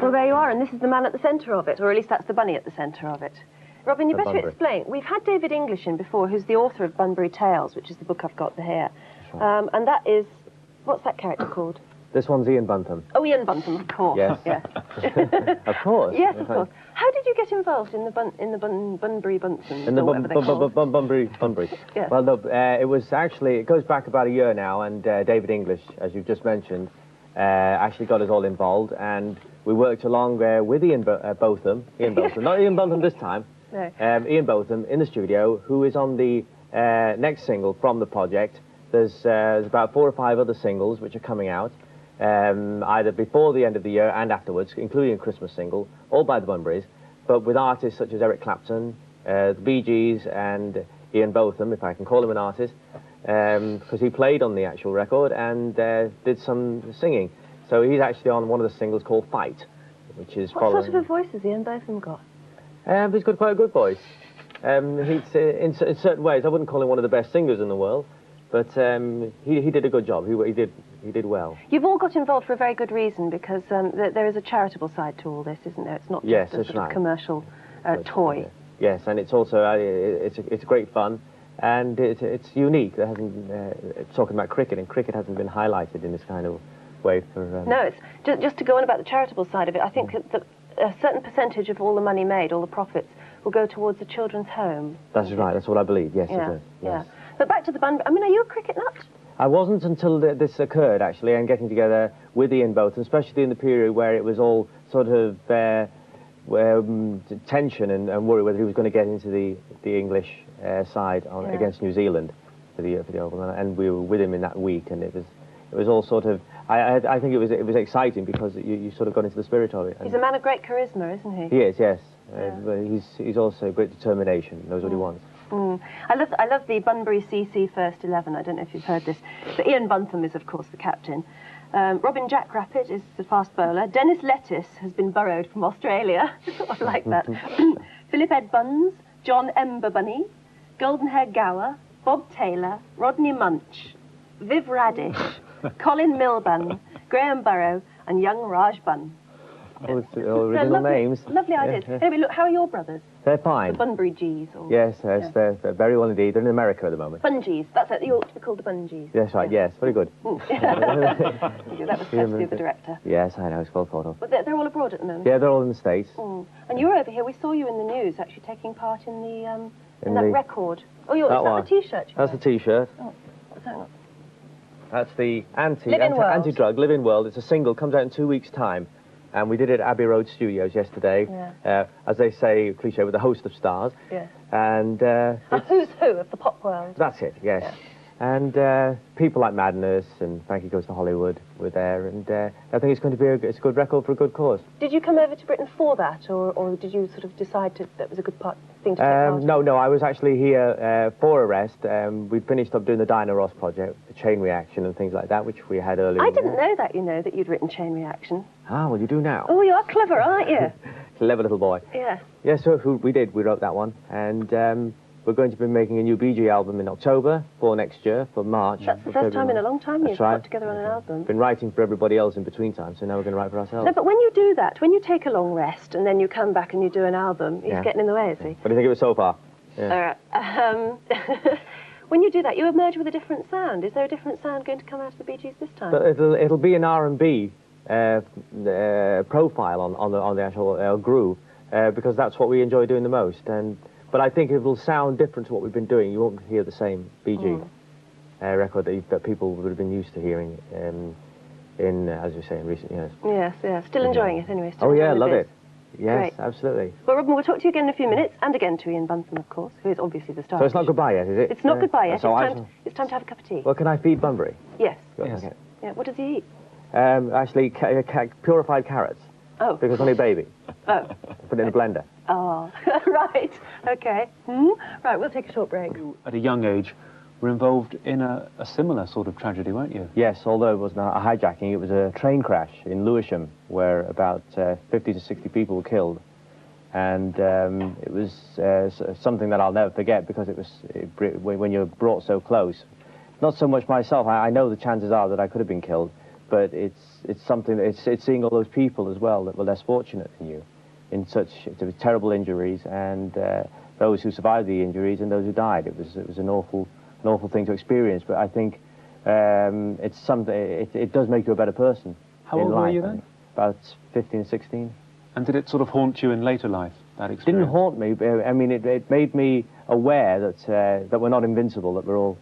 Well, there you are, and this is the man at the centre of it, or at least that's the bunny at the centre of it. Robin, you better explain. We've had David English in before, who's the author of Bunbury Tales, which is the book I've got here. Right. And that is, what's that character called? This one's Ian Buntham. Oh, Ian Buntham, of course. Yes. Yes. Of course. Yes, of course. How did you get involved in the Bunbury Buntham? In the Bunbury. Yes. Well, look, it was actually, it goes back about a year now, and David English, as you've just mentioned, actually got us all involved, and we worked along with Ian Botham, not Ian Buntham this time, no. Ian Botham in the studio, who is on the next single from the project. There's about 4 or 5 other singles which are coming out, either before the end of the year and afterwards, including a Christmas single, all by the Bunburys, but with artists such as Eric Clapton, the Bee Gees, and Ian Botham, if I can call him an artist, because he played on the actual record and did some singing. So he's actually on one of the singles called Fight, which is What sort of a voice has Ian Botham got? He's got quite a good voice. He's in certain ways, I wouldn't call him one of the best singers in the world, but he did a good job. He did well. You've all got involved for a very good reason, because there is a charitable side to all this, isn't there? It's not just a sort of commercial toy. Yes, and it's also it's great fun, and it's unique. There hasn't talking about cricket, and cricket hasn't been highlighted in this kind of way for. No, it's just to go on about the charitable side of it. I think that a certain percentage of all the money made, all the profits, will go towards a children's home. That's right. That's what I believe. Yes, yeah, it does. Yes. Yeah. But back to the Bunbury. I mean, are you a cricket nut? I wasn't until this occurred, actually, and getting together with Ian Botham, especially in the period where it was all sort of tension and worry whether he was going to get into the English side against New Zealand for the Oval, and we were with him in that week, and it was all sort of. I think it was exciting because you sort of got into the spirit of it. He's a man of great charisma, isn't he? He is, yes. Yeah. He's also great determination. Knows what he wants. Mm. I love the Bunbury CC First 11. I don't know if you've heard this, but Ian Buntham is, of course, the captain. Robin Jackrabbit is the fast bowler. Dennis Lettuce has been borrowed from Australia. I like that. Philip Ed Buns, John Ember Bunny, Goldenhair Gower, Bob Taylor, Rodney Munch, Viv Radish, Colin Milburn, Graham Burrow, and young Raj Bunn. All original names. Lovely ideas. Yeah. Anyway, look, how are your brothers? They're fine. The Bunbury G's. Or, yes, they're very well indeed. They're in America at the moment. Bungees, that's it. You ought to be called the Bungees. Yes, right, yes, very good. That was courtesy of the director. Yes, I know, it's well thought of. But they're all abroad at the moment? Yeah, they're all in the States. Mm. And you were over here, we saw you in the news, actually taking part in that record. Oh, is that the T-shirt? That's the T-shirt. Oh, what's that one? That's the anti-drug Live in World. It's a single, comes out in 2 weeks' time. And we did it at Abbey Road Studios yesterday, as they say, cliche, with a host of stars. Yeah. And a who's who of the pop world. That's it, yes. Yeah. And people like Madness and Frankie Goes to Hollywood were there, and I think it's going to be it's a good record for a good cause. Did you come over to Britain for that, or did you sort of decide that was a good thing to take part in? No, I was actually here for Arrest. We finished up doing the Dinah Ross project, the Chain Reaction and things like that, which we had earlier. I didn't know that, that you'd written Chain Reaction. Ah, well, you do now. Oh, you are clever, aren't you? Clever little boy. Yeah. Yes, so we did. We wrote that one, and we're going to be making a new Bee Gees album in October for next year, for March. That's the first time in a long time you've got together on an album. Been writing for everybody else in between times, so now we're going to write for ourselves. No, but when you do that, when you take a long rest and then you come back and you do an album, he's getting in the way, is he? What do you think of it so far? Yeah. All right. When you do that, you emerge with a different sound. Is there a different sound going to come out of the Bee Gees this time? But it'll be an R&B profile on the actual groove, because that's what we enjoy doing the most. But I think it will sound different to what we've been doing. You won't hear the same Bee Gees record that people would have been used to hearing in, as you say, in recent years. Yes. Still enjoying it anyway. Oh yeah, love it. Yes, great. Absolutely. Well, Robin, we'll talk to you again in a few minutes, and again to Ian Buntham, of course, who is obviously the star. So it's not goodbye yet, is it? It's not goodbye yet. So it's time to have a cup of tea. Well, can I feed Bunbury? Yes. Yes. Okay. Yeah. What does he eat? Actually, purified carrots. Oh. Because it's only a baby. Oh. Put it in a blender. Oh, right. Okay. Right, we'll take a short break. You, at a young age, were involved in a similar sort of tragedy, weren't you? Yes, although it wasn't a hijacking, it was a train crash in Lewisham, where about 50 to 60 people were killed. And it was something that I'll never forget, because when you're brought so close. Not so much myself, I know the chances are that I could have been killed, but it's something that it's seeing all those people as well that were less fortunate than you, in such terrible injuries, and those who survived the injuries and those who died. It was an awful thing to experience. But I think it's something. It does make you a better person. How old were you then? About 15, 16. And did it sort of haunt you in later life, that experience? It didn't haunt me. I mean, it made me aware that we're not invincible.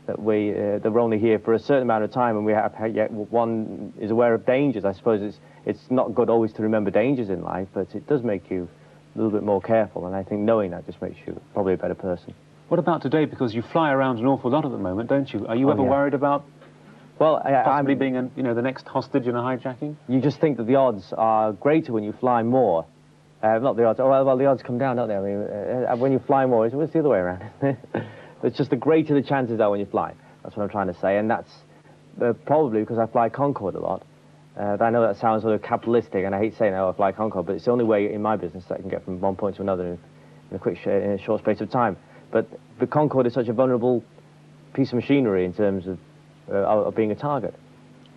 That we're only here for a certain amount of time, and one is aware of dangers. I suppose it's not good always to remember dangers in life, but it does make you a little bit more careful, and I think knowing that just makes you probably a better person. What about today? Because you fly around an awful lot at the moment, don't you? Are you ever worried about possibly being the next hostage in a hijacking? You just think that the odds are greater when you fly more. Not the odds. Oh, well, the odds come down, don't they? I mean, when you fly more, it's the other way around. It's just the greater the chances are when you fly. That's what I'm trying to say, and that's probably because I fly Concorde a lot. I know that sounds sort of capitalistic, and I hate saying, I fly Concorde, but it's the only way in my business that I can get from one point to another in a short space of time. But the Concorde is such a vulnerable piece of machinery in terms of being a target.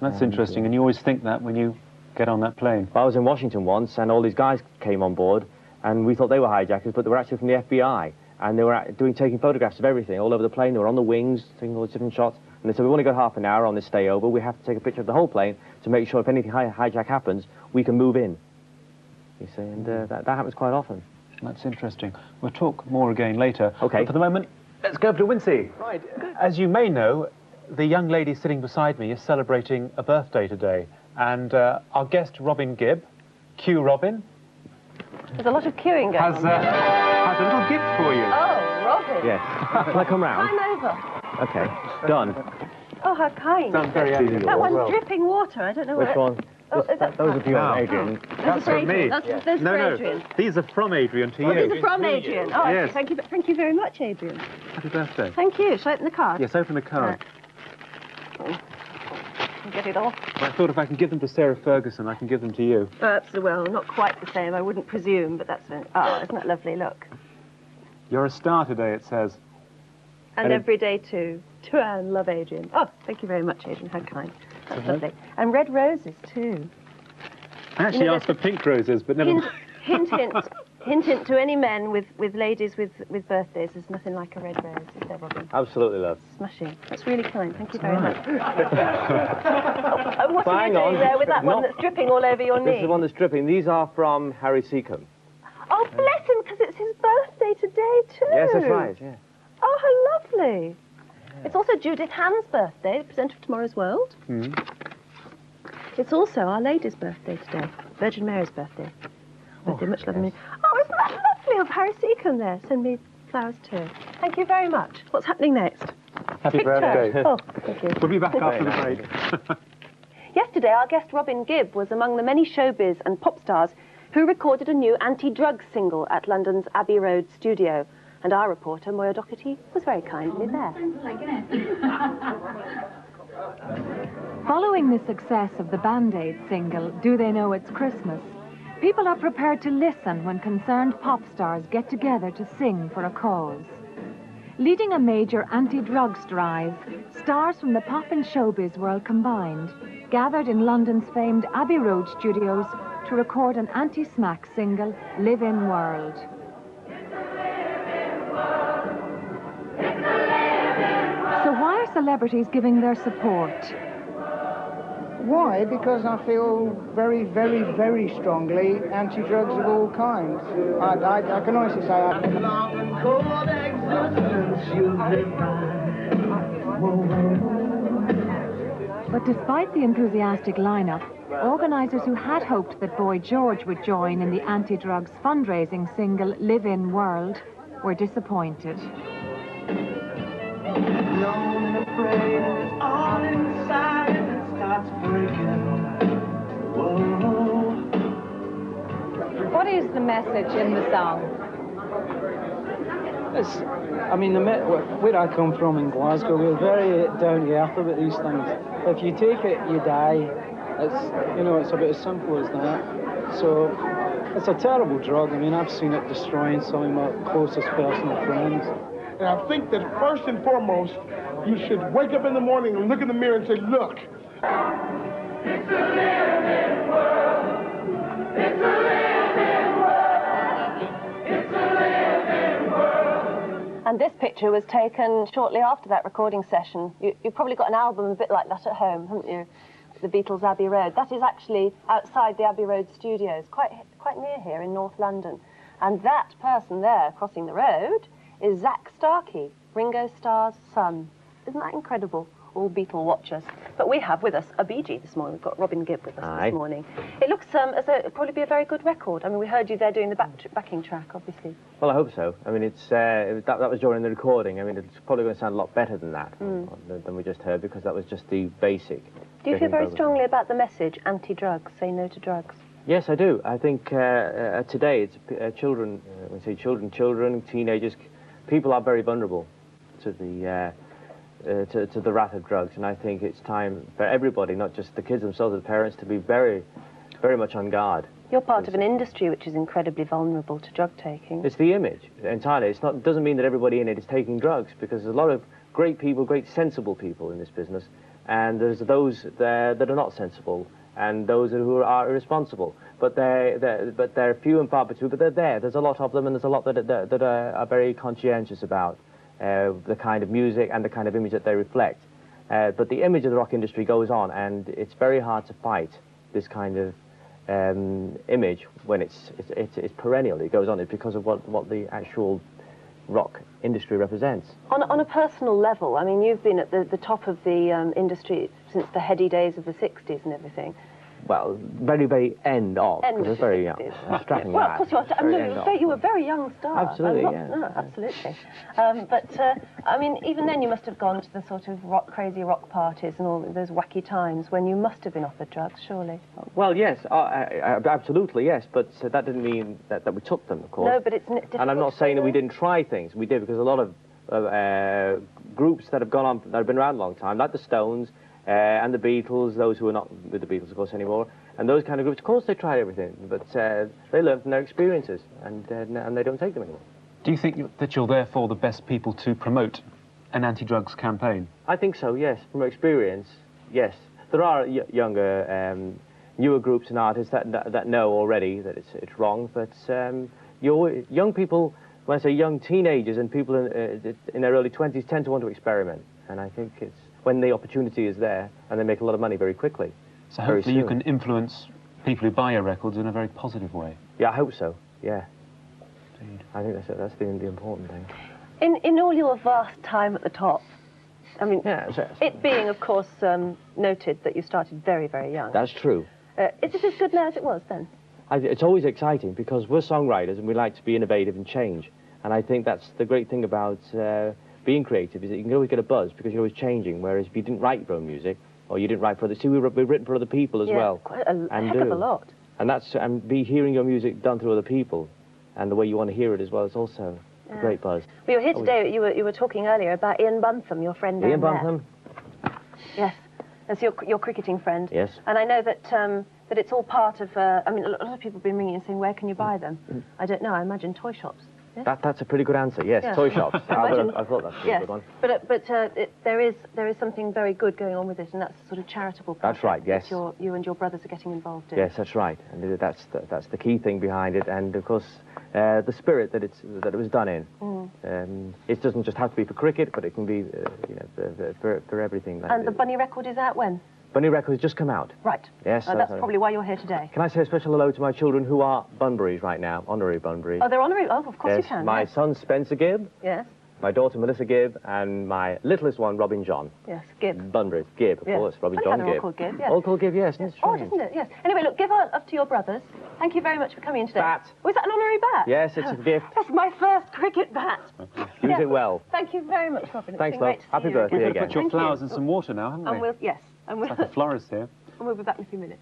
That's interesting, and you always think that when you get on that plane. Well, I was in Washington once, and all these guys came on board, and we thought they were hijackers, but they were actually from the FBI. And they were taking photographs of everything all over the plane. They were on the wings, taking all these different shots. And they said, we've only got half an hour on this stay over. We have to take a picture of the whole plane to make sure if anything hijack happens, we can move in. You see, and that happens quite often. That's interesting. We'll talk more again later. Okay. But for the moment, let's go over to Wincy. Right. As you may know, the young lady sitting beside me is celebrating a birthday today. And our guest, Robin Gibb, Q Robin. There's a lot of queuing going on. Has a little gift for you. Oh, Robin. Yes. Can I come round? Climb over. Okay. Done. Oh, how kind. Sounds very easy. That one's dripping water. I don't know Which one? Oh, is that... Those are for you, Adrian. That's from me. Those for Adrian. These are from Adrian to you. These are from Adrian. Oh, yes. Thank you very much, Adrian. Happy birthday. Thank you. Shall I open the card? Yes, open the card. Right. Get it off. I thought if I can give them to Sarah Ferguson, I can give them to you. Well, not quite the same, I wouldn't presume, but that's... Oh, isn't that lovely? Look. You're a star today, it says. And every day, too. To Anne, love Adrian. Oh, thank you very much, Adrian. How kind. That's lovely. And red roses, too. I actually asked for pink roses, but never... Hint, hint to any men with ladies with birthdays. There's nothing like a red rose, is there, Robin? Absolutely, love. Smashing. That's really kind. Thank you very much. What are you doing there with that one that's dripping all over your knee? This is the one that's dripping. These are from Harry Seacombe. Oh, bless him, because it's his birthday today, too. Yes, that's right, yeah. Oh, how lovely. Yeah. It's also Judith Hand's birthday, the presenter of Tomorrow's World. It's also Our Lady's birthday today, Virgin Mary's birthday. Birthday, much love and me. Oh, isn't that lovely of Harry Seacombe there? Send me flowers too. Thank you very much. What's happening next? Happy birthday. Oh, thank you. We'll be back after the break. Yesterday, our guest Robin Gibb was among the many showbiz and pop stars who recorded a new anti-drug single at London's Abbey Road studio. And our reporter, Moya Doherty, was very kindly there. Following the success of the Band-Aid single, Do They Know It's Christmas?, people are prepared to listen when concerned pop stars get together to sing for a cause. Leading a major anti-drugs drive, stars from the pop and showbiz world combined gathered in London's famed Abbey Road studios to record an anti-smack single, Live In World. So why are celebrities giving their support? Why? Because I feel very, very, very strongly anti-drugs of all kinds. I can honestly say But despite the enthusiastic lineup, organisers who had hoped that Boy George would join in the anti-drugs fundraising single Live In World were disappointed. What is the message in the song? Where I come from in Glasgow, we're very down to earth about these things. If you take it, you die. It's about as simple as that. So, it's a terrible drug. I mean, I've seen it destroying some of my closest personal friends. And I think that first and foremost, you should wake up in the morning and look in the mirror and say, look, And this picture was taken shortly after that recording session. You've probably got an album a bit like that at home, haven't you? The Beatles' Abbey Road. That is actually outside the Abbey Road studios, quite near here in North London. And that person there crossing the road is Zach Starkey, Ringo Starr's son. Isn't that incredible? All Beatle watchers. But we have with us a Bee Gee this morning. We've got Robin Gibb with us this morning. It looks as though it'll probably be a very good record. I mean, we heard you there doing the backing track, obviously. Well, I hope so. I mean, it's that was during the recording. I mean, it's probably going to sound a lot better than that, than we just heard, because that was just the basic. Do you feel very strongly about the message, anti-drugs, say no to drugs? Yes, I do. I think today it's children, when we say children, teenagers, people are very vulnerable to the wrath of drugs, and I think it's time for everybody, not just the kids themselves, the parents, to be very, very much on guard. You're part of an industry which is incredibly vulnerable to drug taking. It's the image entirely. It doesn't mean that everybody in it is taking drugs, because there's a lot of great people, great sensible people in this business, and there's those there that are not sensible, and those who are irresponsible. But they're few and far between. But they're there. There's a lot of them, and there's a lot that are very conscientious about the kind of music and the kind of image that they reflect. But the image of the rock industry goes on, and it's very hard to fight this kind of image when it's perennial. It goes on. It's because of what the actual rock industry represents. On a personal level, I mean, you've been at the top of the industry since the heady days of the 60s and everything. Well, very, very end of. End of very young. Strapping well, of course you are. You were a very young star. Absolutely, No, absolutely. I mean, even then you must have gone to the sort of crazy rock parties and all those wacky times when you must have been offered drugs, surely. Well, yes, absolutely, yes, but that didn't mean that we took them, of course. No, but it's difficult. And I'm not saying that we didn't try things. We did, because a lot of groups that have gone on, that have been around a long time, like the Stones, and the Beatles, those who are not with the Beatles, of course, anymore, and those kind of groups, of course, they tried everything, but they learned from their experiences, and they don't take them anymore. Do you think that you're therefore the best people to promote an anti-drugs campaign? I think so, yes. From experience, yes. There are younger, newer groups and artists that know already that it's wrong, but young people, when I say young teenagers and people in their early 20s, tend to want to experiment, and I think it's when the opportunity is there, and they make a lot of money very quickly. So hopefully you can influence people who buy your records in a very positive way. Yeah, I hope so, yeah. Indeed. I think that's the important thing. In all your vast time at the top, I mean, it being, of course, noted that you started very, very young. That's true. Is it as good now as it was then? It's always exciting, because we're songwriters and we like to be innovative and change. And I think that's the great thing about being creative, is that you can always get a buzz, because you're always changing, whereas if you didn't write your own music, or you didn't write for others, see, we've written for other people as well. Quite a heck of a lot. And be hearing your music done through other people, and the way you want to hear it as well, is also a great buzz. Well, you're here today, you were talking earlier about Ian Buntham, your friend down there. Ian Buntham? Yes, that's your cricketing friend. Yes. And I know that that it's all part of, I mean, a lot of people have been ringing and saying, where can you buy them? I don't know, I imagine toy shops. Yes? That's a pretty good answer, yes, toy shops. I thought that's a good one. But there is something very good going on with it, and that's a sort of charitable project. That's right, yes. That you and your brothers are getting involved in. Yes, that's right, and that's the key thing behind it, and of course the spirit that it was done in. It doesn't just have to be for cricket, but it can be for everything. And the Bunny record is out when? Bunny records just come out. Right. Yes. That's probably why you're here today. Can I say a special hello to my children who are Bunburys right now, honorary Bunburys? Oh, they're honorary? Oh, of course you can. My son Spencer Gibb. Yes. My daughter Melissa Gibb, and my littlest one Robin John. Yes, Gibb. Bunburys. Gibb, of course. Robin John Gibb. They're all called Gibb, yes. All called Gibb, yes. That's odd, isn't it? Yes. Anyway, look, give up to your brothers. Thank you very much for coming in today. Bat. Was that an honorary bat? Yes, it's a gift. That's my first cricket bat. Use it well. Thank you very much, Robin. Thanks, love. Happy birthday again. We've got to put your flowers in some water now, haven't we? And we'll, yes. And we'll, it's like a florist here. And we'll be back in a few minutes.